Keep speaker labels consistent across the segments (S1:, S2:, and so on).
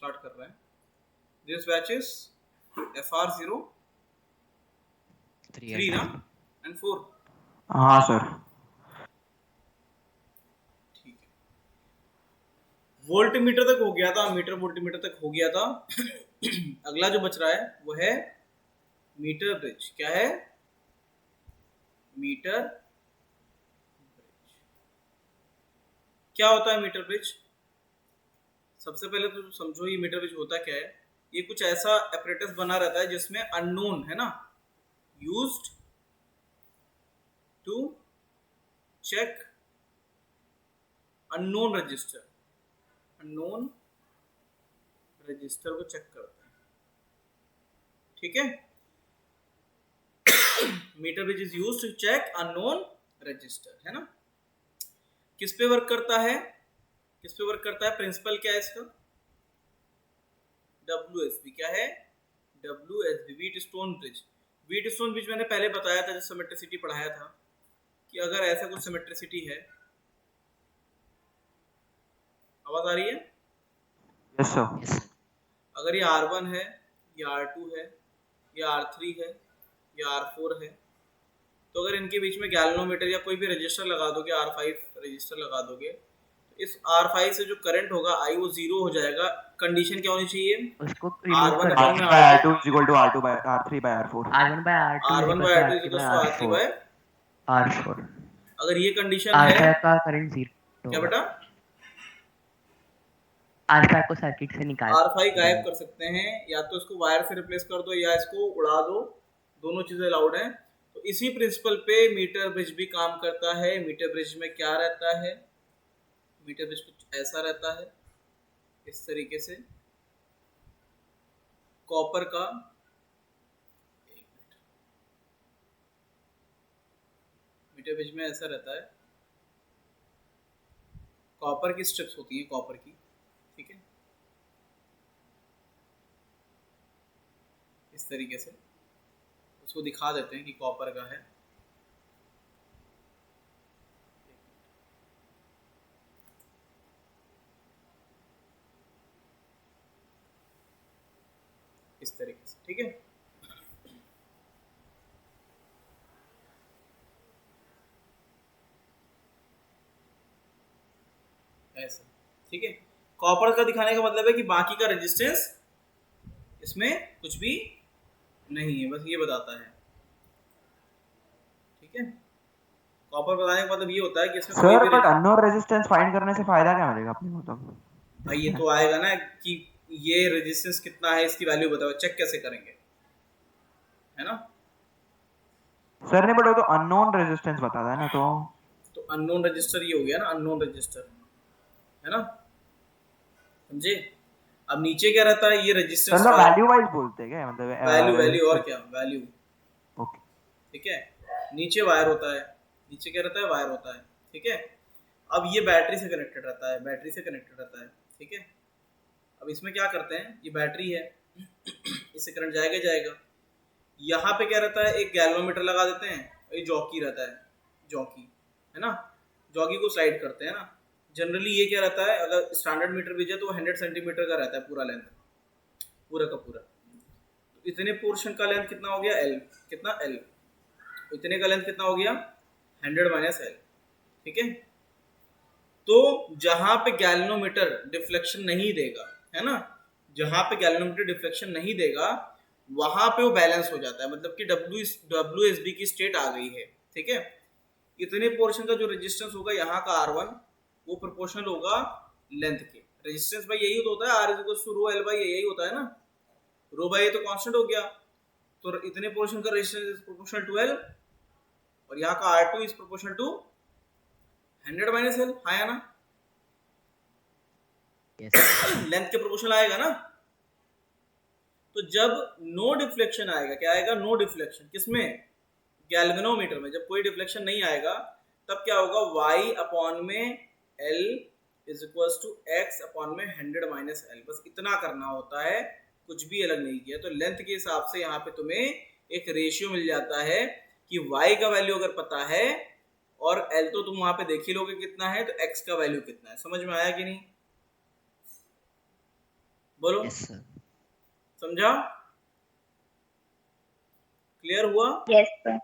S1: Start कर रहे हैं। दिस बैच इज FR0 3 ना एंड 4।
S2: हाँ सर।
S1: ठीक है, वोल्टमीटर तक हो गया था, मीटर वोल्टमीटर तक हो गया था। अगला जो बच रहा है वो है मीटर ब्रिज। क्या है? Meter bridge. क्या होता है मीटर ब्रिज? सबसे पहले तो समझो ये मीटर ब्रिज होता क्या है। ये कुछ ऐसा apparatus बना रहता है जिसमें अननोन है ना, used to check unknown resistor, unknown resistor को चेक करते हैं। ठीक है, meter bridge is used to check unknown resistor, है ना। किस पे वर्क करता है? किस पे वर्क करता है? प्रिंसिपल क्या है इसका? WSB। क्या है? WSB, wheat stone bridge. Wheat stone bridge मैंने पहले बताया था जब सिमेट्रिसिटी पढ़ाया था कि अगर ऐसा कुछ सिमेट्रिसिटी है, आवाज आ रही है?
S2: Yes sir.
S1: अगर ये R1 है, ये R2 है, ये R3 है, ये R4 है, तो अगर इनके बीच में गैल्वेनोमीटर या कोई भी रजिस्टर लगा दोगे, R5 रजिस्टर लगा दोगे, तो इस R5 से जो करंट होगा I वो 0 हो जाएगा। कंडीशन क्या होनी चाहिए?
S3: उसको रिमूव
S1: R1
S3: कर
S1: अपॉन
S3: दो।
S1: में
S2: R2 is equal to R2 by R3 by R4।
S3: R1 by R2
S1: R1 by R2 is equal to R3 by
S3: R4।
S1: अगर ये कंडीशन है,
S3: R5 का करंट 0
S1: क्या बेटा?
S3: R5 को सर्किट से निकाल
S1: R5 गायब कर सकते हैं, या तो इसको वायर से रिप्लेस कर दो या इसको उड़ा दो, दोनों चीजें अलाउड हैं। तो इसी प्रिंसिपल पे मीटर ब्रिज भी काम करता है। मीटर ब्रिज में क्या रहता है? मीटर ब्रिज कुछ ऐसा रहता है, इस तरीके से, कॉपर का, एक मिनट, मीटर ब्रिज में ऐसा रहता है, कॉपर की स्ट्रिप्स होती हैं, कॉपर की, ठीक है, इस तरीके से उसको दिखा देते हैं कि कॉपर का है। इस तरीके से, ठीक है। ऐसे, ठीक है। कॉपर का दिखाने का मतलब है कि बाकी का रेजिस्टेंस इसमें कुछ भी नहीं है, बस ये बताता है, ठीक है। कॉपर बताने का मतलब ये होता है कि इसमें कोई
S2: सर
S1: भी
S2: बट अननोन रेजिस्टेंस फाइंड करने से फायदा क्या मिलेगा अपने को? तो
S1: भाई ये तो आएगा ना कि ये रेजिस्टेंस कितना है, इसकी वैल्यू बताओ, चेक कैसे करेंगे, है ना।
S2: सर ने बट वो तो अननोन रेजिस्टेंस बताता है ना,
S1: तो अननोन रजिस्टर ये हो गया ना, अननोन रजिस्टर, है ना, समझे। अब नीचे क्या रहता है? ये रेजिस्टेंस
S2: सर वैल्यू वाइज बोलते हैं क्या? मतलब
S1: वैल्यू, वैल्यू और क्या, वैल्यू,
S2: ओके,
S1: ठीक है। नीचे वायर होता है, नीचे क्या रहता है? वायर होता है, ठीक है। अब ये बैटरी से कनेक्टेड रहता है, बैटरी से कनेक्टेड रहता है, ठीक है। अब इसमें क्या करते हैं, ये बैटरी है, इससे करंट जाएगा जाएगा। यहाँ पे क्या रहता है? एक गैल्वेनोमीटर लगा देते हैं, ये जॉकी रहता है, जॉकी, है ना, जॉकी को स्लाइड करते हैं ना। जनरली ये क्या रहता है, अगर स्टैंडर्ड मीटर ब्रिज है तो 100 सेंटीमीटर का रहता है पूरा लेंथ, पूरा का पूरा। तो इतने पोर्शन का लेंथ कितना हो गया? L। कितना? L। इतने का लेंथ कितना हो गया? 100 माइनस L, ठीक है। तो जहां पे गैल्वेनोमीटर डिफ्लेक्शन नहीं देगा, है ना, जहां पे गैल्वेनोमीटर डिफ्लेक्शन नहीं देगा वहां पे वो बैलेंस हो जाता है, मतलब कि WSB की स्टेट आ गई है, ठीक है। इतने पोर्शन का जो रेजिस्टेंस होगा यहाँ का R1 वो प्रोपोर्शनल होगा लेंथ के। रेजिस्टेंस भाई यही तो होता है, R is rho L by, यही होता है ना, रो बाई तो कांस्टेंट हो गया, तो इतने पोर्शन का resistance is proportional to L, और यहाँ का R2 is proportional to 100 minus L, आया ना, लेंथ के प्रोपोर्शनल आएगा ना। तो जब नो डिफ्लेक्शन आएगा, क्या आएगा? नो डिफ्लेक्शन, किसमें? गैल्वेनोमीटर में। जब कोई डिफ्लेक्शन नहीं आएगा तब क्या होगा? y अपॉन में L is equal to x upon में 100 माइनस L। बस इतना करना होता है, कुछ भी अलग नहीं किया। तो लेंथ के हिसाब से यहाँ पे तुम्हें एक रेशियो मिल जाता है कि y का वैल्यू अगर पता है और L तो तुम वहां पे देख ही लोगे कितना है, तो x का वैल्यू कितना है। समझ में आया कि नहीं? बोलो,
S3: यस सर।
S1: समझा? क्लियर हुआ?
S4: Yes sir.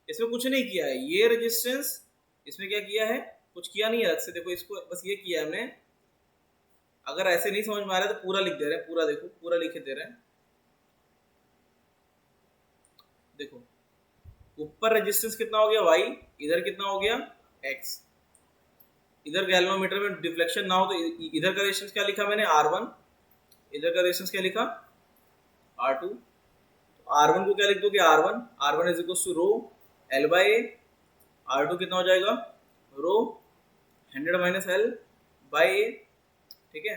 S1: इसमें कुछ नहीं किया है, ये रेजिस्टेंस इसमें क्या किया है, कुछ किया नहीं है अलग से। देखो इसको बस ये किया है हमने। अगर ऐसे नहीं समझ में आ रहा है तो पूरा लिख दे रहे हैं, पूरा देखो, पूरा लिख दे रहे हैं। देखो ऊपर रेजिस्टेंस कितना हो गया y, इधर कितना हो गया x। इधर गैल्वेनोमीटर में डिफ्लेक्शन ना हो तो इधर का रेजिस्टेंस क्या लिखा मैंने, R1, इधर का रेजिस्टेंस क्या लिखा, R2। तो R1 को क्या लिख दोगे, R1 is equal to rho L by A। R2 कितना हो जाएगा, rho 100 minus L by A, ठीक है।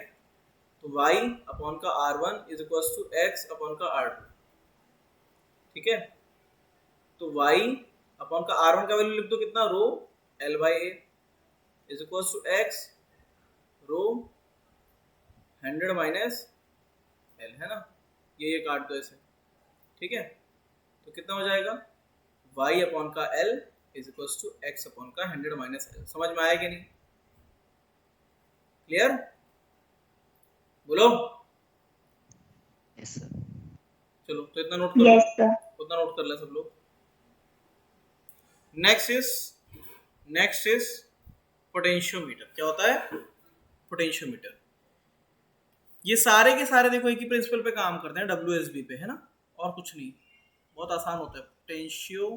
S1: तो y अपॉन का R1 is equal to x upon का R2, ठीक है। तो y अपॉन का R1 का वैल्यू लिख दो कितना, rho L by A is equal to x rho 100 minus L, है ना। ये काट दो ऐसे, ठीक है। तो कितना हो जाएगा, y अपॉन का L is equal to x upon का 100 माइनस L। समझ में आया कि नहीं? क्लियर? बोलो।
S3: Yes sir.
S1: चलो तो इतना नोट कर लो,
S4: यस सर।
S1: उतना नोट कर ले सब लोग। Next is potentiometer. क्या होता है, पोटेंशियोमीटर। ये सारे के सारे देखो एक ही प्रिंसिपल पे काम करते हैं, WSB पे, है ना, और कुछ नहीं, बहुत आसान होता है पोटेंशियो।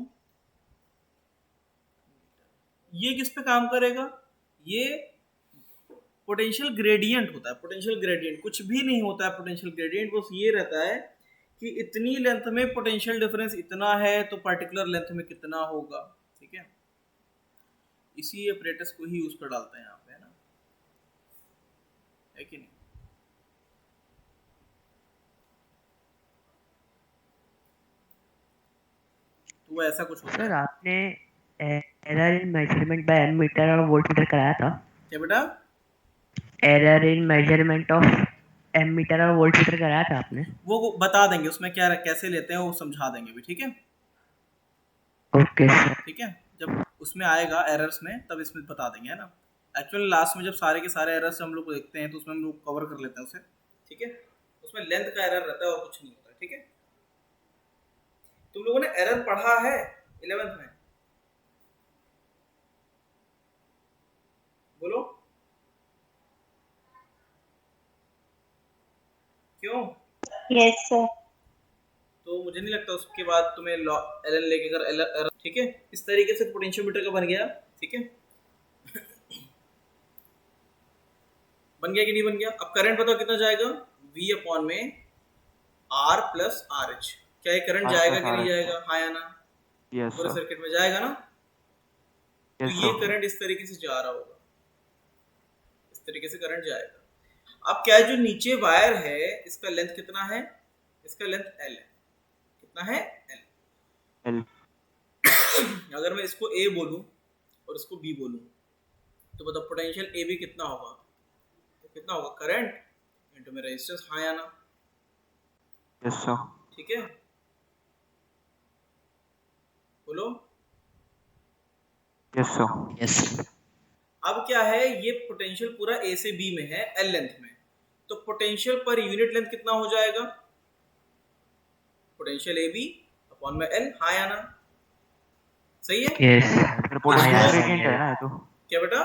S1: ये किस पे काम करेगा, ये पोटेंशियल ग्रेडियंट होता है। पोटेंशियल ग्रेडियंट कुछ भी नहीं होता है, पोटेंशियल ग्रेडियंट बस ये रहता है कि इतनी लेंथ में पोटेंशियल डिफरेंस इतना है तो पर्टिकुलर लेंथ में कितना होगा, ठीक है। इसी ऑपरेटर्स को ही यूज कर डालते हैं यहाँ पे, है ना, है कि नहीं। तो ऐसा कुछ होता
S3: सर
S1: है।
S3: आपने error in measurement by ammeter और वोल्टमीटर कराया था?
S1: क्या बेटा?
S3: Error in measurement of ammeter और वोल्टमीटर कराया था आपने?
S1: वो बता देंगे उसमें क्या कैसे लेते हैं, वो समझा देंगे भी, ठीक है।
S3: Okay sir.
S1: ठीक है, जब उसमें आएगा एरर्स में तब इसमें बता देंगे, है ना। एक्चुअली लास्ट में जब सारे के सारे एरर्स हम लोग देखते हैं तो उसमें हम लोग कवर कर लेते हैं उसे, ठीक है। उसमें लेंथ का एरर रहता है और कुछ नहीं होता है, ठीक है। तुम लोगों ने एरर पढ़ा है 11th में? बोलो क्यों?
S4: Yes sir.
S1: तो मुझे नहीं लगता उसके बाद तुम्हें एल लेके अगर एरर, ठीक है। इस तरीके से पोटेंशियोमीटर का बन गया, ठीक है। बन गया कि नहीं बन गया? अब करंट बताओ कितना जाएगा, V अपॉन में R प्लस RH। क्या ये करंट जाएगा कि नहीं जाएगा, हाँ या ना?
S2: यस
S1: पूरे
S2: सर।
S1: सर्किट में जाएगा ना। तो
S2: यस
S1: ये
S2: सर।
S1: करंट इस तरीके से जा रहा होगा, इस तरीके से करंट जाएगा। अब क्या जो नीचे वायर है इसका लेंथ कितना है, इसका लेंथ L है। कितना है, L।
S2: एल।
S1: अगर मैं इसको A बोलूं और इसको B बोलूं तो बताओ पोटेंशियल AB कितना होगा, तो कितना होगा, करंट इनटू में रेजिस्टेंस, हाँ या ना।
S2: Yes sir.
S1: ठीक है, बोलो।
S2: Yes sir.
S3: यस।
S1: अब क्या है, ये पोटेंशियल पूरा A से B में है L लेंथ में, तो पोटेंशियल पर यूनिट लेंथ कितना हो जाएगा, पोटेंशियल AB अपॉन में L, हाँ या ना, सही है।
S3: यस।
S2: पोटेंशियल ग्रेडियंट है ना ये तो,
S1: क्या बेटा?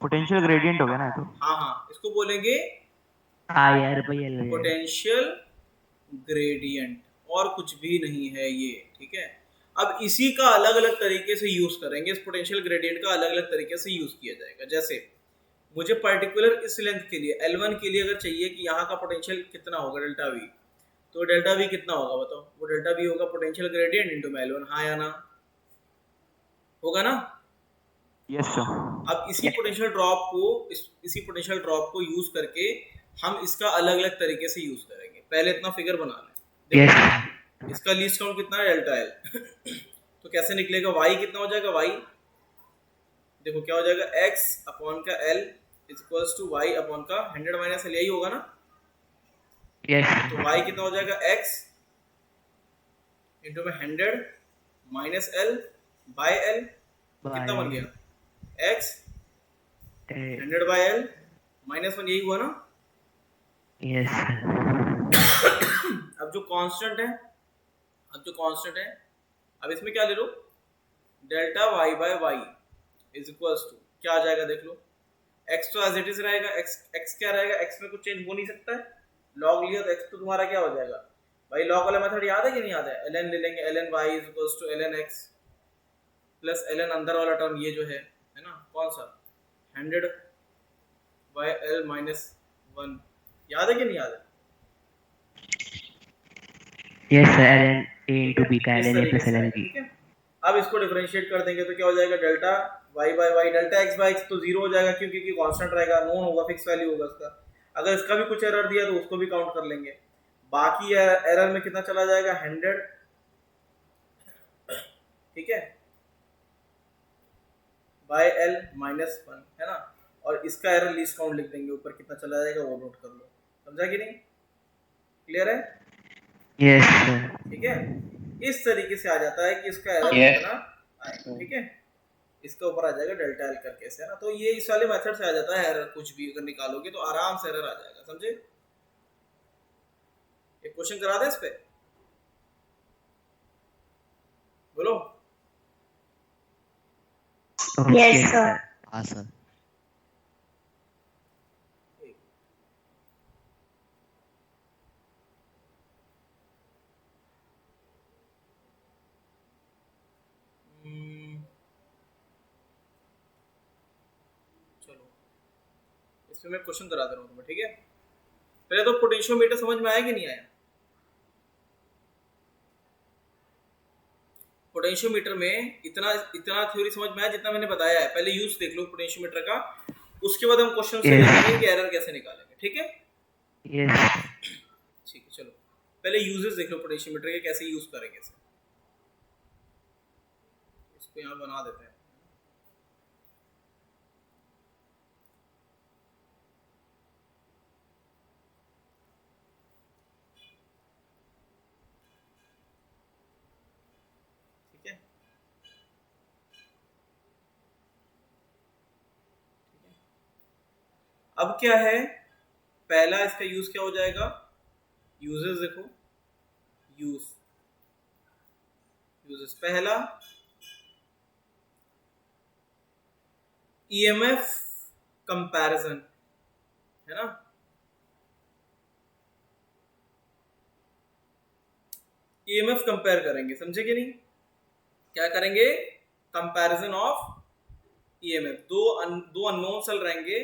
S2: पोटेंशियल ग्रेडियंट हो गया ना ये तो।
S1: हाँ हाँ, इसको बोलेंगे
S3: R by L.
S1: Potential gradient, और कुछ भी नहीं है ये, ठीक है। अब इसी का अलग अलग तरीके से यूज करेंगे, इस पोटेंशियल ग्रेडियंट का अलग अलग तरीके से यूज किया जाएगा। जैसे मुझे पर्टिकुलर इस लेंथ के लिए L1 के लिए अगर चाहिए कि यहाँ का पोटेंशियल कितना होगा डेल्टा V, तो डेल्टा V कितना होगा बताओ, वो डेल्टा V होगा पोटेंशियल ग्रेडियंट इनटू में L1, हाँ या ना, होगा ना।
S2: Yes sir.
S1: अब इसी पोटेंशियल ड्रॉप को इसी पोटेंशियल ड्रॉप को यूज करके हम इसका अलग अलग तरीके से यूज करेंगे। पहले इतना फिगर बना लें।
S3: यस।
S1: इसका लीस्ट काउंट कितना है, डेल्टा L। तो कैसे निकलेगा, y कितना हो जाएगा, y देखो क्या हो जाएगा, x अपॉन का L is equals to y upon का 100 माइनस L, यही होगा ना।
S3: यस।
S1: तो y कितना हो जाएगा, x इंटू में 100 माइनस L बाय L, कितना बन गया, x 100 बाय L माइनस 1, यही हुआ ना।
S3: Yes sir.
S1: अब जो कांस्टेंट है, अब इसमें क्या ले लो, delta Y by y is equals to क्या आ जाएगा देख लो, एक्स तो एज इट इज रहेगा, एक्स क्या रहेगा, एक्स में कुछ चेंज हो नहीं सकता है, लॉग लिया तो एक्स तो तुम्हारा क्या हो जाएगा भाई, लॉग वाला मेथड याद है कि नहीं याद है, ln ले लेंगे, ln y is equals to ln x plus ln अंदर वाला टर्म ये जो है ना, कौन सा 100 बाय l माइनस 1, याद है कि नहीं याद है?
S3: Yes sir, ln a into b का
S1: इस
S3: ln a
S1: तरीके
S3: plus
S1: से
S3: ln
S1: आएगा,
S3: b।
S1: ठीक है। अब इसको डिफरेंशिएट कर देंगे तो क्या हो जाएगा, delta Y by Y, delta X by X तो जीरो हो जाएगा क्योंकि कांस्टेंट रहेगा, नोन होगा, फिक्स वैल्यू होगा उसका। अगर इसका भी कुछ एरर दिया तो उसको भी काउंट कर लेंगे, बाकी एरर में कितना चला जाएगा 100, ठीक है, बाय एल माइनस 1 है ना, और इसका एरर लीस्ट काउंट लिख देंगे ऊपर, कितना चला जाएगा वो नोट कर लो, समझा कि नहीं, क्लियर है?
S3: Yes sir.
S1: ठीक है, इस तरीके से आ जाता है कि इसका एरर
S3: Yes.
S1: कितना आएगा, ठीक है, इसके ऊपर आ जाएगा डेल्टा एल करके से, है ना, तो ये इस वाले मेथड से आ जाता है एरर, कुछ भी अगर निकालोगे तो आराम से एरर आ जाएगा, समझे? एक क्वेश्चन करा दे इस पे, बोलो।
S3: Yes sir.
S4: हाँ सर।
S1: चलो इसमें मैं क्वेश्चन करा दे रहा हूँ तुम्हें, ठीक है। पहले तो पोटेंशियोमीटर समझ में आया कि नहीं आया? पोटेंशियोमीटर में इतना थ्योरी समझ में आया जितना मैंने बताया है, पहले यूज देख लो पोटेंशियोमीटर का, उसके बाद हम क्वेश्चन से देखेंगे कि एरर कैसे निकालेंगे, ठीक है।
S3: यस।
S1: ठीक है, चलो पहले यूजेस देख लो पोटेंशियोमीटर के, कैसे यूज करेंगे इसे, इसको यहाँ बना देते हैं। ठीक है, अब क्या है, पहला इसका यूज क्या हो जाएगा, यूजेस देखो, यूजेस पहला ईएमएफ कंपैरिजन, है ना, ईएमएफ कंपेयर करेंगे, समझे कि नहीं, क्या करेंगे, कंपैरिजन ऑफ ईएमएफ, दो अननोन सेल रहेंगे,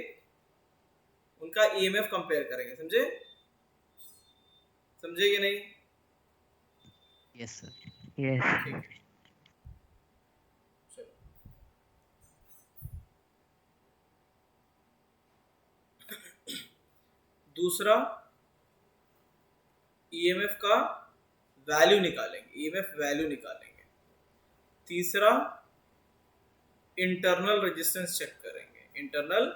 S1: उनका ईएमएफ कंपेयर करेंगे, समझे कि नहीं?
S4: Yes sir.
S3: यस।
S1: ठीक है, चलो दूसरा ईएमएफ का वैल्यू निकालेंगे, ईएमएफ वैल्यू निकालेंगे। तीसरा इंटरनल रेजिस्टेंस चेक करेंगे, इंटरनल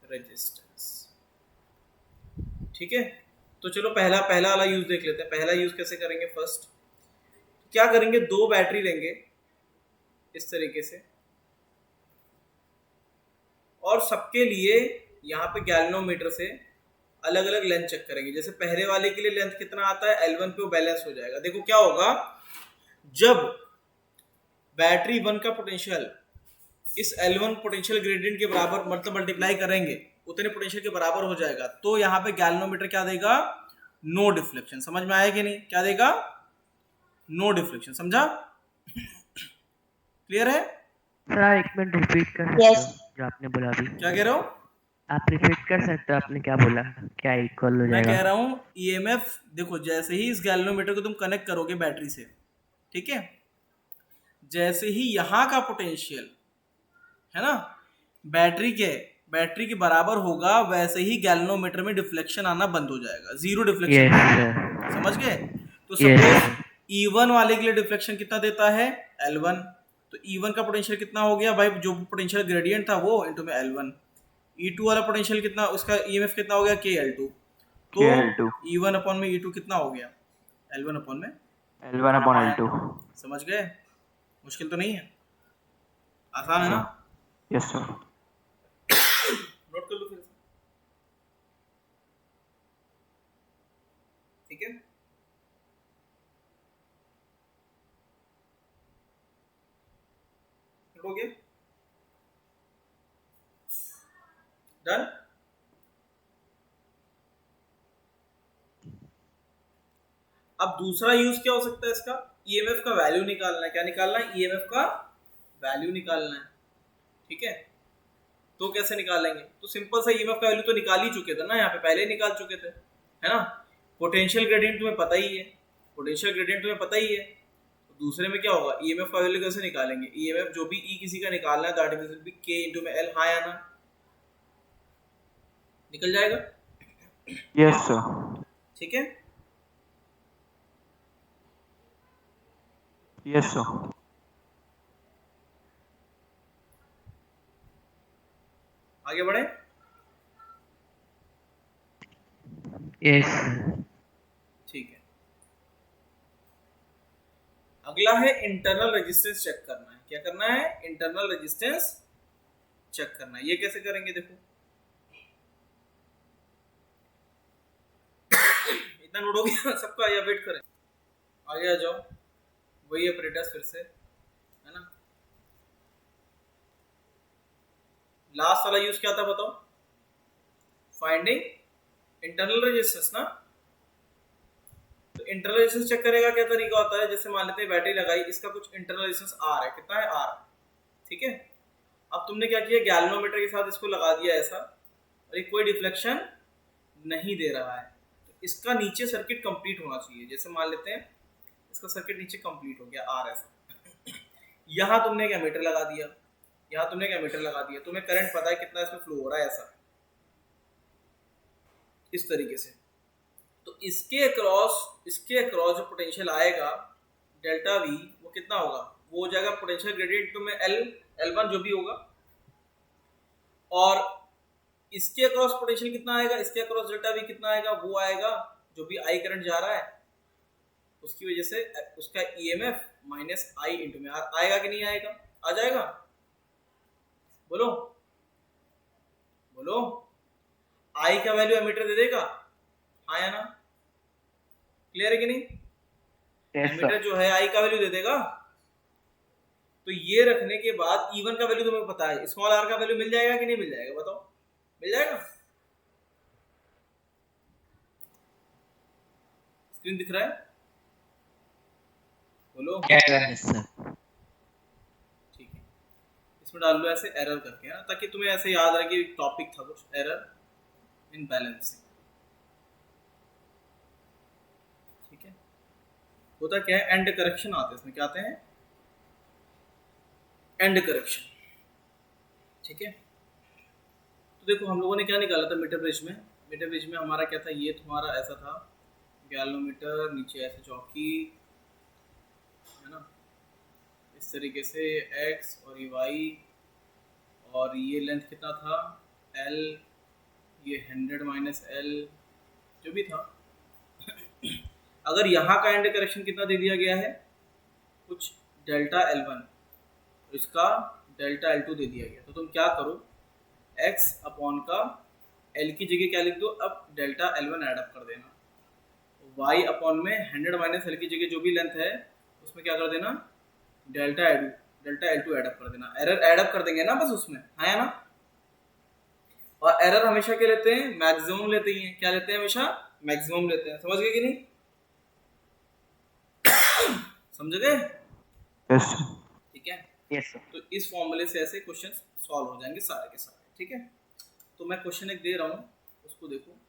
S1: रेजिस्टेंस, ठीक है। तो चलो पहला वाला यूज देख लेते हैं, पहला यूज कैसे करेंगे। फर्स्ट क्या करेंगे, दो बैटरी लेंगे इस तरीके से, और सबके लिए यहाँ पे गैल्वेनोमीटर से अलग अलग लेंथ चेक करेंगे। जैसे पहले वाले के लिए लेंथ कितना आता है, L1 पे वो बैलेंस हो जाएगा। देखो क्या होगा, जब बैटरी 1 का पोटेंशियल इस L1 पोटेंशियल ग्रेडियंट के बराबर, मतलब मल्टीप्लाई करेंगे उतने पोटेंशियल के बराबर हो जाएगा, तो यहाँ पे गैल्वेनोमीटर क्या देगा, नो डिफ्लेक्शन। समझ में आया कि नहीं, क्या देगा, नो डिफ्लेक्शन, समझा? क्लियर है?
S3: सर एक मिनट रिपीट कर सकते हो जो आपने बोला अभी?
S1: क्या कह रहे हो?
S3: आप रिपीट कर सकते हो, आपने क्या बोला, क्या इक्वल हो जाएगा?
S1: मैं कह रहा हूँ ईएमएफ, देखो जैसे ही इस गैल्वेनोमीटर को तुम कनेक्ट करोगे बैटरी से, ठीक है, जैसे ही यहाँ का पोटेंशियल है ना बैटरी के बराबर होगा, वैसे ही गैल्वेनोमीटर में डिफ्लेक्शन आना बंद हो जाएगा, जीरो डिफ्लेक्शन।
S3: yes,
S1: समझ गए? तो सपोज E1 वाले के लिए डिफ्लेक्शन कितना देता है, L1, तो E1 का पोटेंशियल कितना हो गया भाई, जो पोटेंशियल ग्रेडियंट था वो इनटू में L1। E2 वाला पोटेंशियल कितना, उसका ईएमएफ कितना हो गया, KL2, तो E1 अपॉन में E2 कितना हो गया, L1 अपॉन में
S2: L1 upon L2।
S1: समझ गए? मुश्किल तो नहीं है, आसान है ना?
S2: Yes sir.
S1: नोट कर लो फिर से। ठीक है। हो गया, डन। अब दूसरा यूज क्या हो सकता है इसका, ईएमएफ का वैल्यू निकालना है। क्या निकालना है, ईएमएफ का वैल्यू निकालना है, ठीक है। तो कैसे निकालेंगे, तो सिंपल सा ईएमएफ का वैल्यू तो निकाल ही चुके थे ना, यहाँ पे पहले ही निकाल चुके थे, है ना। पोटेंशियल ग्रेडियंट तुम्हें पता ही है, पोटेंशियल ग्रेडियंट तुम्हें पता ही है। तो दूसरे में क्या होगा, ईएमएफ का वैल्यू कैसे निकालेंगे, ईएमएफ जो भी ई किसी का निकालना है दैट विल बी के इनटू में एल, हाँ या ना, निकल जाएगा।
S2: Yes sir.
S1: ठीक है,
S2: यस सर।
S1: आगे बढ़े।
S3: यस।
S1: ठीक है, अगला है इंटरनल रेजिस्टेंस चेक करना है। क्या करना है, इंटरनल रेजिस्टेंस चेक करना है। ये कैसे करेंगे, देखो इतना नोट हो गया सबका, या वेट करें, आगे आ जाओ। वही ऑपरेटर्स फिर से, है ना। लास्ट वाला यूज क्या था बताओ, फाइंडिंग इंटरनल रेजिस्टेंस ना। तो इंटरनल रेजिस्टेंस चेक करेगा क्या तरीका होता है, जैसे मान लेते हैं बैटरी लगाई, इसका कुछ इंटरनल रेजिस्टेंस आर है, कितना है आर, ठीक है। अब तुमने क्या किया, गैल्वेनोमीटर के साथ इसको लगा दिया ऐसा, और ये कोई डिफ्लेक्शन नहीं दे रहा है। तो इसका नीचे सर्किट कंप्लीट होना चाहिए। जैसे मान लेते हैं इसका सर्किट नीचे कंप्लीट हो गया आर ऐसा, यहाँ तुमने एक एमीटर लगा दिया, यहाँ तुमने एक एमीटर लगा दिया, तुम्हें करंट पता है कितना इसमें फ्लो हो रहा है ऐसा, इस तरीके से। तो इसके अक्रॉस जो पोटेंशियल आएगा डेल्टा वी, वो कितना होगा, वो हो जाएगा पोटेंशियल ग्रेडियंट तो में L1 जो भी होगा, और इसके अक्रॉस पोटेंशियल कितना आएगा, इसके अक्रॉस डेल्टा वी कितना आएगा, वो आएगा जो भी आई करंट जा रहा है उसकी वजह से उसका ईएमएफ माइनस आई इंटू में आर आएगा कि नहीं आएगा, आ जाएगा। बोलो बोलो, आई का वैल्यू एमीटर दे देगा, हाँ या ना, क्लियर है कि नहीं। एमीटर जो है आई का वैल्यू दे देगा। तो ये रखने के बाद E1 का वैल्यू तुम्हें पता है, स्मॉल आर का वैल्यू मिल जाएगा कि नहीं मिल जाएगा, बताओ, मिल जाएगा। स्क्रीन दिख रहा है, बोलो।
S4: Yes sir.
S1: ठीक है, इसमें डाल लो ऐसे एरर करके, है ना, ताकि तुम्हें ऐसे याद रहे कि टॉपिक था कुछ एरर इन बैलेंसिंग। ठीक है, होता क्या है, एंड करेक्शन आते हैं इसमें, क्या आते हैं, एंड करेक्शन। ठीक है, तो देखो हम लोगों ने क्या निकाला था मीटर ब्रिज में, मीटर ब्रिज में हमारा क्या था, ये तुम्हारा ऐसा था गैल्वेनोमीटर, नीचे ऐसे चौकी, है ना, इस तरीके से एक्स और ये वाई, और ये लेंथ कितना था एल, ये 100 माइनस एल जो भी था। अगर यहाँ का एंड करेक्शन कितना दे दिया गया है, कुछ डेल्टा L1, इसका डेल्टा L2 दे दिया गया, तो तुम क्या करो, x अपॉन का L की जगह क्या लिख दो, अब डेल्टा L1 ऐड अप कर देना, y अपॉन में 100 माइनस एल की जगह जो भी लेंथ है उसमें क्या कर देना, डेल्टा L2 ऐड अप कर देना। एरर ऐड अप कर देंगे ना बस उसमें, है ना। और एरर हमेशा क्या लेते हैं, मैक्सिमम लेते हैं। क्या लेते हैं, हमेशा मैक्सिमम लेते हैं। समझ गए कि नहीं, समझ गए।
S2: यस
S1: ठीक है,
S3: यस सर।
S1: तो इस फॉर्मूले से ऐसे क्वेश्चन सॉल्व हो जाएंगे सारे के सारे। ठीक है, तो मैं क्वेश्चन एक दे रहा हूँ, उसको देखो।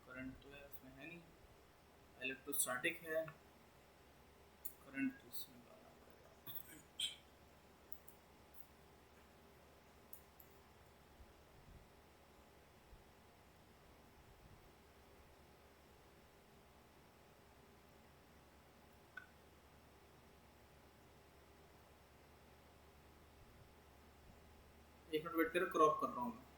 S1: करंट तो है उसमें, है नहीं, इलेक्ट्रोस्टैटिक है, करंट तो इसमें डालना पड़ेगा। एक मिनट वेट करो, क्रॉप कर रहा हूँ मैं।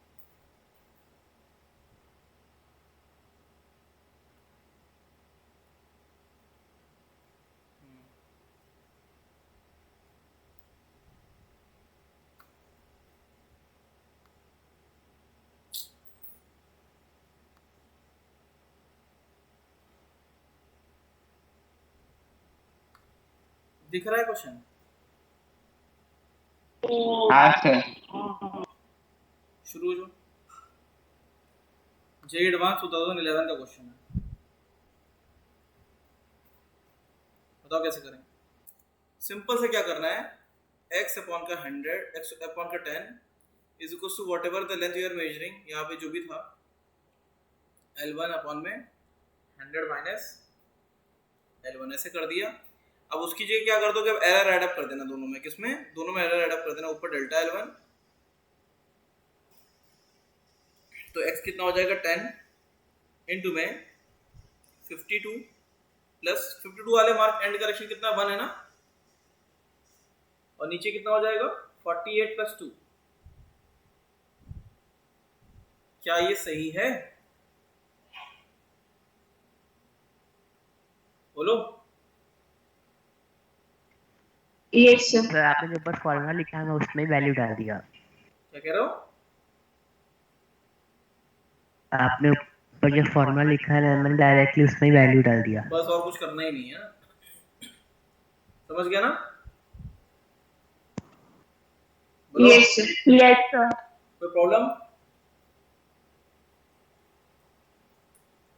S1: दिख रहा है क्वेश्चन?
S2: हाँ सर।
S1: शुरू हो जो। जे एडवांस 2011 का क्वेश्चन है, बताओ कैसे करें। सिंपल से क्या करना है, x अपॉन का 100, x अपॉन का 10 is equal to whatever the length you are measuring, यहाँ पे जो भी था L1 अपॉन में 100 माइनस L1 ऐसे कर दिया। अब उसकी जगह क्या कर दो कि अब एरर ऐड अप कर देना दोनों में, किसमें, दोनों में एरर ऐड अप कर देना, ऊपर डेल्टा L1 तो x कितना हो जाएगा 10 इनटू में 52 प्लस 52 वाले मार्क एंड करेक्शन कितना 1 है ना, और नीचे कितना हो जाएगा 48 प्लस 2। क्या ये सही है? बोलो।
S5: Yes sir.
S3: सर आपने जो ऊपर फॉर्मूला लिखा है मैं उसमें वैल्यू डाल दिया।
S1: क्या कह रहे हो?
S3: आपने ऊपर जो फॉर्मूला लिखा है ना मैंने डायरेक्टली उसमें वैल्यू डाल दिया।
S1: बस और कुछ करना ही नहीं है, समझ गया ना? बोलो।
S5: Yes sir. Yes sir.
S1: कोई प्रॉब्लम?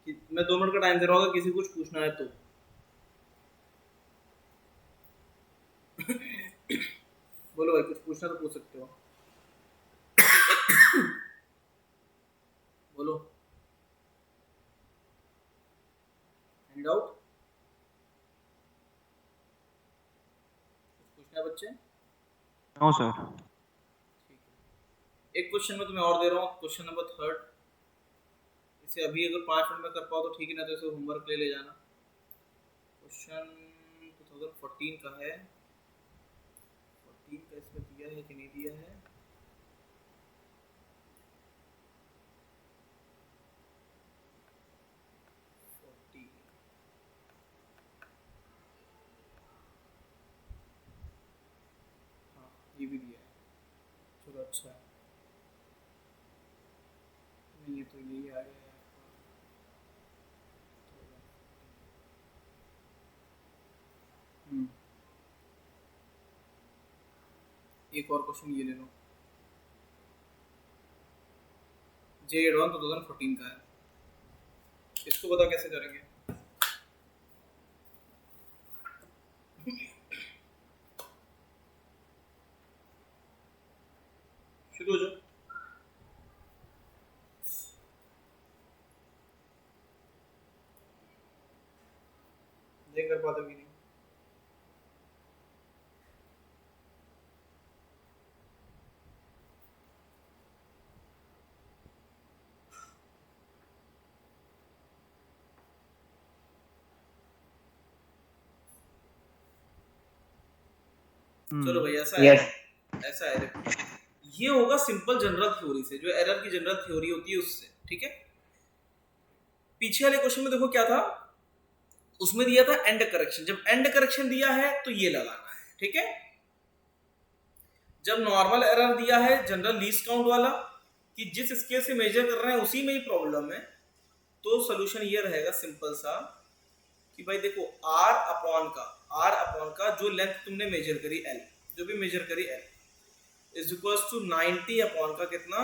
S1: मैं 2 मिनट का टाइम दे रहा हूँ, किसी को कुछ पूछना है तो बोलो भाई, कुछ पूछना तो पूछ सकते हो। बोलो। Hand out. कुछ पूछना है बच्चे?
S2: No sir.
S1: ठीक है, एक क्वेश्चन में तुम्हें और दे रहा हूँ, क्वेश्चन नंबर 3। इसे अभी अगर 5 मिनट में कर पाओ तो ठीक है, ना तो इसे होमवर्क ले जाना। क्वेश्चन 2014 का है, 14 का इसमें दिया है कि नहीं दिया है? हाँ ये भी दिया है, चलो अच्छा है। नहीं ये तो यही आ गया है आपका। एक और क्वेश्चन ये ले लो, जे एडवांस 2014 का है, इसको बता कैसे करेंगे। शुरू हो जाओ। नहीं कर पाते कि नहीं? चलो भाई ऐसा है, ऐसा है देखो, ये होगा सिंपल जनरल थ्योरी से, जो एरर की जनरल थ्योरी होती है उससे, ठीक है। पीछे वाले क्वेश्चन में देखो क्या था, उसमें दिया था एंड करेक्शन। जब एंड करेक्शन दिया है तो ये लगाना है, ठीक है। जब नॉर्मल एरर दिया है जनरल लीस्ट काउंट वाला, कि जिस स्केल से मेजर कर रहे हैं उसी में ही प्रॉब्लम है, तो सोल्यूशन ये रहेगा सिंपल सा कि भाई देखो r अपॉन का जो लेंथ तुमने मेजर करी l, जो भी मेजर करी l is equals to 90 upon का कितना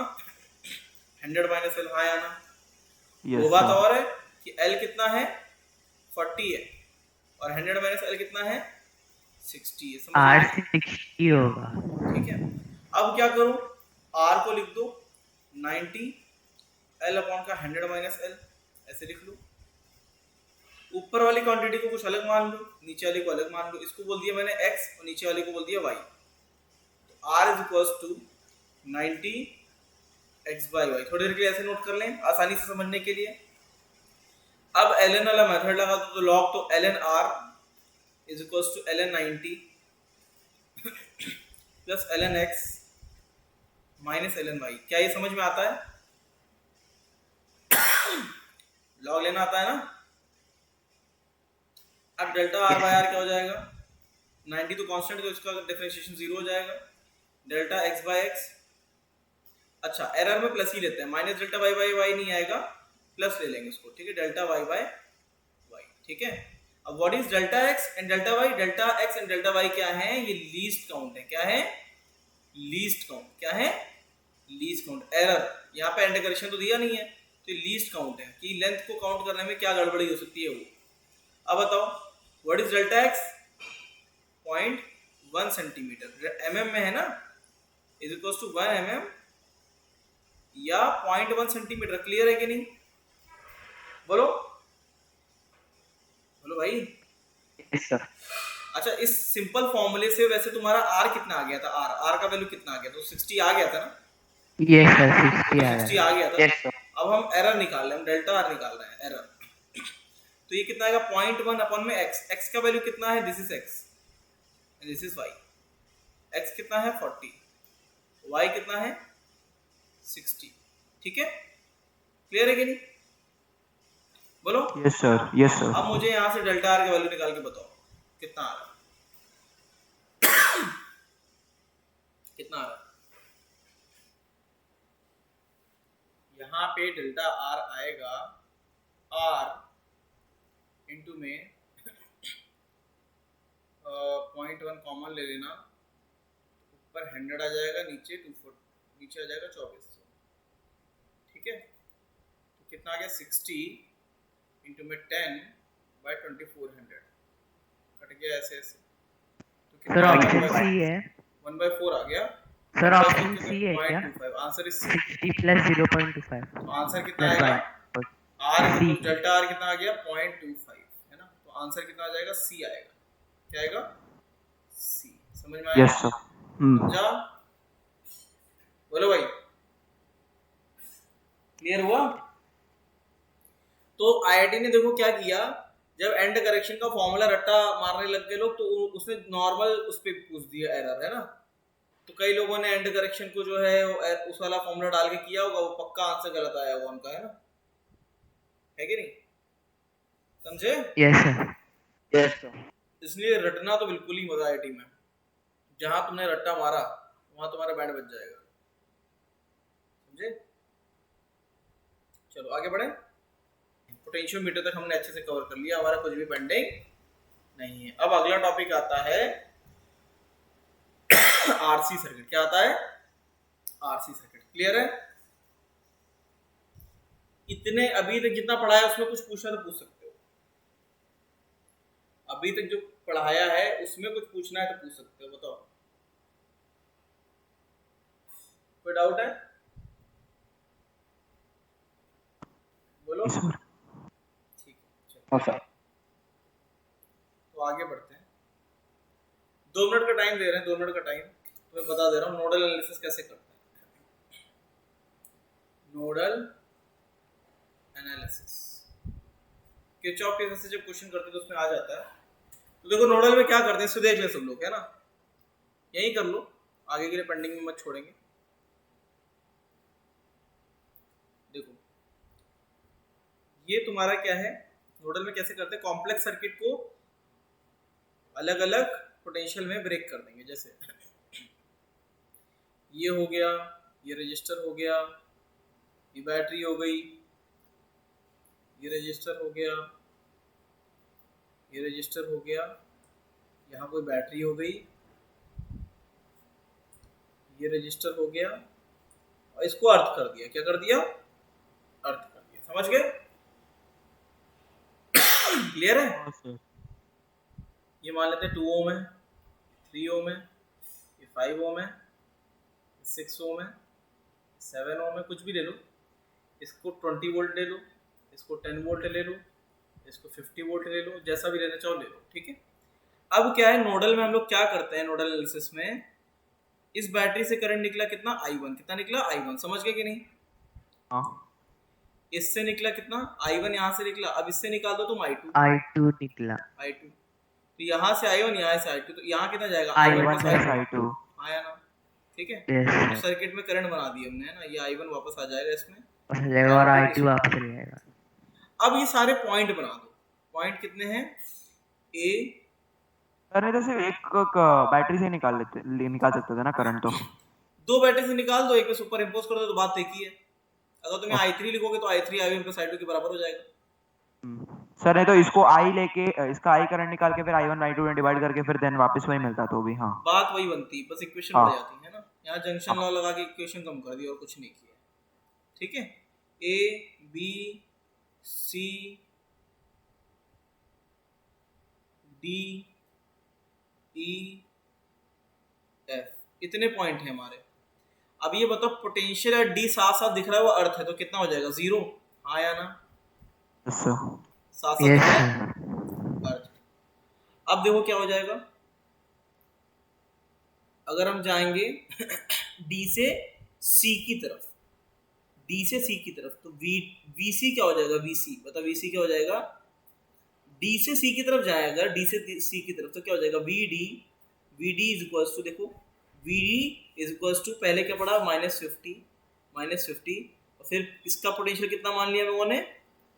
S1: 100 माइनस l। हाँ या ना? वो बात और है कि l कितना है 40 है और 100 माइनस l कितना है 60 है, समझ
S3: R 60 होगा।
S1: ठीक है। अब क्या करूं, r को लिख दो 90, l अपॉन का 100 माइनस l ऐसे लिख लो। ऊपर वाली क्वांटिटी को कुछ अलग मान लो, नीचे वाली को अलग मान लो। इसको बोल दिया मैंने x और नीचे वाले को बोल दिया y। तो r is equals to 90 x by Y. थोड़ी देर के लिए ऐसे नोट कर लें आसानी से समझने के लिए। अब ln वाला मेथड लगा दो, तो log तो ln r is equals to ln 90 plus ln x minus ln y। क्या ये समझ में आता है? log लेना आता है ना। अब डेल्टा r बाई r क्या हो जाएगा, 90 तो कांस्टेंट, तो इसका डिफरेंशिएशन 0 हो जाएगा। डेल्टा x बाई x, अच्छा एरर में प्लस ही लेते हैं, minus delta y by y नहीं आएगा, प्लस ले लेंगे उसको, ठीक है। डेल्टा y बाई y, ठीक है। अब what is delta X and delta Y? Delta X and delta Y क्या है? ये लीस्ट काउंट है। क्या है? Least count. क्या है? Least count. एरर, यहाँ पे एंड करेक्शन तो दिया नहीं है, तो लीस्ट काउंट है कि लेंथ को काउंट करने में क्या गड़बड़ी हो सकती है वो। अब बताओ what is delta x? 0.1 centimetre, mm में है ना, इज इक्वल टू 1 mm या 0.1 सेंटीमीटर। क्लियर है कि नहीं? बोलो बोलो भाई।
S3: Yes sir.
S1: अच्छा, इस सिंपल फॉर्मूले से वैसे तुम्हारा आर कितना आ गया था? आर का वैल्यू कितना आ गया था? तो 60 आ गया था ना?
S3: यस सर 60 आ
S1: 60
S3: रहा
S1: आ गया था।
S3: Yes sir.
S1: अब हम एरर निकाल रहे हैं, हम डेल्टा आर निकाल रहे हैं, एरर। तो ये कितना आएगा? 0.1 अपन में एक्स। एक्स का वैल्यू कितना है? This is X, this is Y. X कितना है? 40, वाई कितना है? 60। ठीक है, क्लियर है कि नहीं? बोलो।
S2: Yes sir, yes sir.
S1: अब मुझे यहाँ से डेल्टा आर की वैल्यू निकाल के बताओ कितना आ रहा है? कितना आ रहा है? यहाँ पे डेल्टा आर आएगा, आर इंटू में 0.1 कॉमन ले लेना, ऊपर 100 आ जाएगा, नीचे 240, नीचे आ जाएगा 2400। ठीक है, तो कितना आ गया? 60 इंटू में 10 बाय 2400 कट गया ऐसे ऐसे। तो
S3: सर
S1: कितना
S3: ऑप्शन सी है।
S1: 1/4 आ गया।
S3: सर ऑप्शन सी है क्या?
S1: 0.25। आंसर इज
S3: 60 प्लस 0.25
S1: तो आंसर कितना
S3: प्लस
S1: आएगा?
S3: Y.
S1: R
S3: C.
S1: Delta R कितना आ गया? 0.25 है ना, तो आंसर कितना आ जाएगा? सी आएगा। क्या आएगा? सी। समझ में आया?
S2: Yes sir.
S1: समझा? बोलो भाई, क्लियर हुआ? तो आईआईटी ने देखो क्या किया, जब एंड करेक्शन का फॉर्मूला रट्टा मारने लग गए लोग, तो उसने नॉर्मल उस पे पूछ दिया एरर, है ना। तो कई लोगों ने एंड करेक्शन को जो है उस वाला फॉर्मूला डाल के किया होगा, वो पक्का आंसर गलत आया होगा उनका, है ना, है कि नहीं? समझे?
S3: Yes sir. Yes sir.
S1: इसलिए रटना तो बिल्कुल ही मजा आईआईटी में, जहां तुमने रट्टा मारा वहां तुम्हारा बैंड बच जाएगा। समझे? चलो आगे बढ़े। पोटेंशियोमीटर तक हमने अच्छे से कवर कर लिया, हमारा कुछ भी पेंडिंग नहीं है। अब अगला टॉपिक आता है आरसी सर्किट। क्या आता है? RC circuit. क्लियर है? इतने अभी तक जितना पढ़ाया उसमें कुछ पूछना तो पूछ सकते हो। अभी तक जो पढ़ाया है उसमें कुछ पूछना है तो पूछ सकते हो। बताओ, कोई डाउट है? बोलो। ठीक है, चलो तो आगे बढ़ते हैं। 2 मिनट का टाइम दे रहे हैं, 2 मिनट का टाइम तुम्हें बता दे रहा हूँ नोडल एनालिसिस कैसे करते हैं। नोडल एनालिसिस किरचॉफ के से जब क्वेश्चन करते हैं तो उसमें आ जाता है। तो देखो नोडल में क्या करते हैं, इसको देख ले सब लोग, है ना, यही कर लो, आगे के लिए पेंडिंग में मत छोड़ेंगे। देखो ये तुम्हारा क्या है, नोडल में कैसे करते हैं, कॉम्प्लेक्स सर्किट को अलग अलग पोटेंशियल में ब्रेक कर देंगे। जैसे ये हो गया, ये रजिस्टर हो गया, ये बैटरी हो गई, ये रजिस्टर हो गया, ये रजिस्टर हो गया, यहाँ कोई बैटरी हो गई, ये रजिस्टर हो गया, और इसको अर्थ कर दिया। क्या कर दिया? अर्थ कर दिया। समझ गए? क्लियर है? ये मान लेते हैं 2 ओम है, 3 ओम है, ये 5 ओम है, 6 ओम है, 7 ओम है, कुछ भी ले लो। इसको 20 वोल्ट ले लो, इसको 10 वोल्ट ले लो, इसको 50 वोल्ट ले लो, जैसा भी लेना चाहो ले लो। ठीक है, अब क्या है, नोडल में हम लोग क्या करते हैं, नोडल एनालिसिस में इस बैटरी से करंट निकला कितना? I1। कितना निकला? I1। समझ गए कि नहीं?
S2: हाँ।
S1: इससे निकला कितना? I1 यहाँ से निकला। अब इससे निकाल दो तुम I2।
S3: I2 निकला।
S1: I2 तो यहाँ से I1, यहाँ से I2, तो यहाँ कितना जाएगा?
S3: I1
S2: प्लस I2
S1: आया ना? ठीक है,
S3: यस
S1: सर्किट में करंट बना दिया हमने, है ना। ये I1 वापस आ जाएगा इसमें,
S3: सर और I2 वापस ले जाएगा।
S1: अब ये सारे पॉइंट बना दो। पॉइंट कितने हैं? ए
S2: सर नहीं तो सिर्फ एक बैटरी से निकाल सकते थे ना करंट। तो
S1: 2 बैटरी से निकाल दो, एक में सुपर इंपोज कर दो, तो बात एक ही है। अगर तुम्हें I3 लिखोगे तो I3 I1 प्लस I2 के बराबर हो जाएगा।
S2: सर नहीं तो इसको आई लेके इसका आई करंट निकाल के फिर I1 I2 में डिवाइड करके फिर देन वापस वही मिलता तो भी। हाँ
S1: बात वही बनती है, बस इक्वेशन
S2: हाँ।
S1: बढ़ जाती है ना। यहाँ जंक्शन लॉ लगा के इक्वेशन कम कर दी और कुछ नहीं किया। ठीक है, A B C D E F इतने पॉइंट हैं हमारे। अब ये बताओ पोटेंशियल या डी साथ साथ दिख रहा है वो अर्थ है तो कितना हो जाएगा? 0। हाँ या ना?
S2: Yes sir.
S1: साथ साथ
S3: यस
S1: है
S3: सर।
S1: अर्थ। अब देखो क्या हो जाएगा अगर हम जाएंगे डी से सी की तरफ, डी से सी की तरफ, तो वी सी क्या हो जाएगा? वी सी बताओ, वी सी क्या हो जाएगा? डी से सी की तरफ जाएगा, डी से सी की तरफ तो क्या हो जाएगा? V D is equals to, देखो V D is equals to पहले क्या पढ़ा? -50 और फिर इसका पोटेंशियल कितना मान लिया लोगों ने?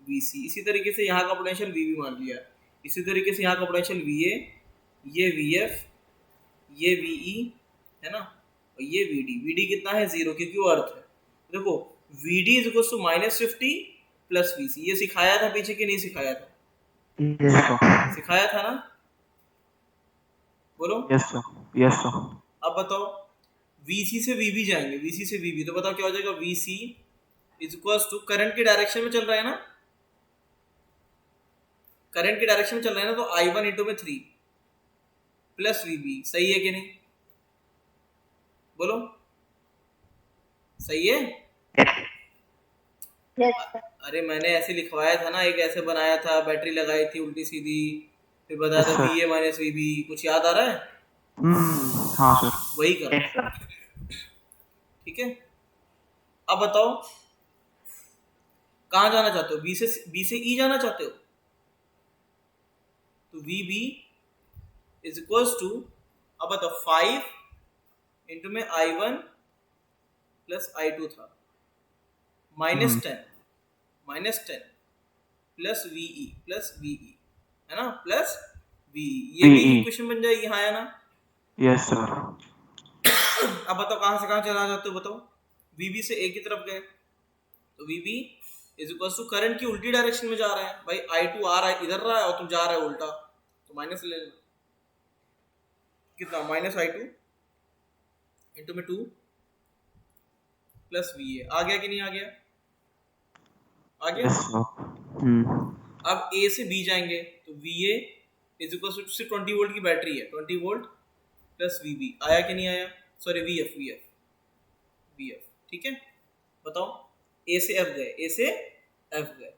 S1: वी सी। इसी तरीके से यहाँ का पोटेंशियल वी बी मान लिया। इसी तरीके से यहाँ का पोटेंशियल वी ए, ये वी एफ, ये वी ई है ना, और ये वी डी कितना है? 0, क्योंकि वो अर्थ है। देखो V D is equals to -50 plus V C. ये सिखाया था पीछे कि नहीं सिखाया था?
S3: Yes sir.
S1: सिखाया था ना? बोलो।
S2: Yes sir. Yes sir.
S1: अब बताओ VC से VB जाएंगे, VC से VB तो बताओ क्या हो जाएगा? VC is equals to current की डायरेक्शन में चल रहा है ना, करंट की डायरेक्शन में चल रहा है ना, तो I1 इंटू में 3 प्लस VB। सही है कि नहीं? बोलो सही है?
S5: Yes, sir.
S1: अरे मैंने ऐसे लिखवाया था ना, एक ऐसे बनाया था, बैटरी लगाई थी उल्टी सीधी, फिर बताया था VA माइनस VB। कुछ याद आ रहा है?
S2: हाँ सर।
S1: वही कर।
S3: Yes sir.
S1: ठीक है, अब बताओ कहाँ जाना चाहते हो? बी से ई जाना चाहते हो तो VB इज इक्वल्स टू, अब बताओ 5 इंटू में I1 प्लस I2 था, -10 प्लस VE है ना, प्लस VE। ये भी
S2: VE।
S1: इक्वेशन बन जाएगी। हाँ या ना?
S2: Yes sir.
S1: अब बताओ कहाँ से कहाँ चला जाते हो? बताओ VB से A की तरफ गए तो VB is equals to current की उल्टी डायरेक्शन में जा रहे हैं भाई। I2 आ रहा है इधर रहा है और तुम जा रहे हो उल्टा, तो माइनस ले लेना। कितना? -I2 इंटू में 2 प्लस VA। आ गया कि नहीं आ गया? आ गया।
S2: Yes sir.
S1: अब A से B जाएंगे तो VA इज इक्वल्स टू सिर्फ 20 वोल्ट की बैटरी है, 20 वोल्ट प्लस VB। आया कि नहीं आया? Sorry VF। ठीक है, बताओ A से F गए, A से F गए।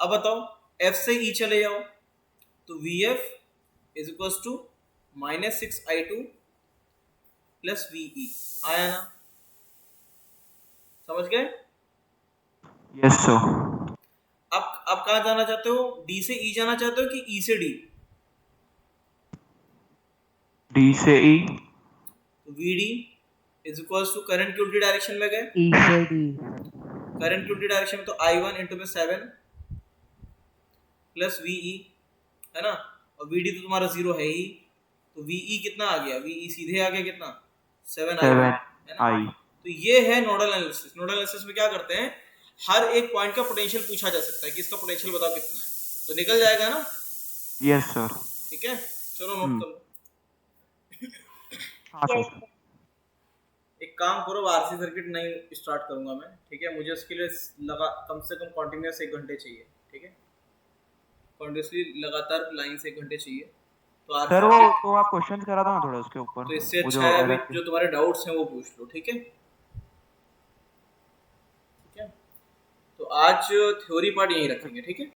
S1: अब बताओ F से E चले जाओ तो VF is equals to -6I2 plus VE। आया ना? समझ गए?
S2: Yes sir.
S1: अब कहाँ जाना चाहते हो? D से E जाना चाहते हो कि E से D?
S2: डी से ई।
S1: तो VD is equals to current की उल्टी डायरेक्शन में गए,
S3: ई से डी।
S1: करंट की उल्टी डायरेक्शन में तो I1 इंटू में 7 प्लस VE है ना, और VD तो तुम्हारा 0 है ही, तो VE कितना आ गया? VE सीधे आ गया कितना? 7I है ना।
S2: आई।
S1: तो ये है नोडल एनालिसिस। नोडल एनालिसिस में क्या करते हैं, हर एक पॉइंट का पोटेंशियल पूछा जा सकता है कि इसका पोटेंशियल बताओ कितना है, तो निकल जाएगा ना।
S2: Yes sir.
S1: ठीक है, चलो नोट कर लो।
S2: हाँ
S5: Yes,
S2: सर।
S5: sir.
S1: एक काम करो, आरसी सर्किट नहीं स्टार्ट करूंगा मैं, ठीक है? मुझे उसके लिए लगा कम से कम कॉन्टिन्यूस 1 घंटे चाहिए, ठीक है? कॉन्टिन्यूसली लगातार लाइन से 1 घंटे चाहिए। तो
S2: सर
S1: RC
S2: वो
S1: सर्किट,
S2: तो आप क्वेश्चंस करा था ना थोड़ा उसके ऊपर,
S1: तो इससे
S2: वो
S1: अच्छा
S2: जो
S1: है अभी
S2: error-
S1: जो तुम्हारे डाउट्स हैं वो पूछ लो, ठीक है? ठीक है, तो आज थ्योरी पार्ट यहीं रखेंगे, ठीक है?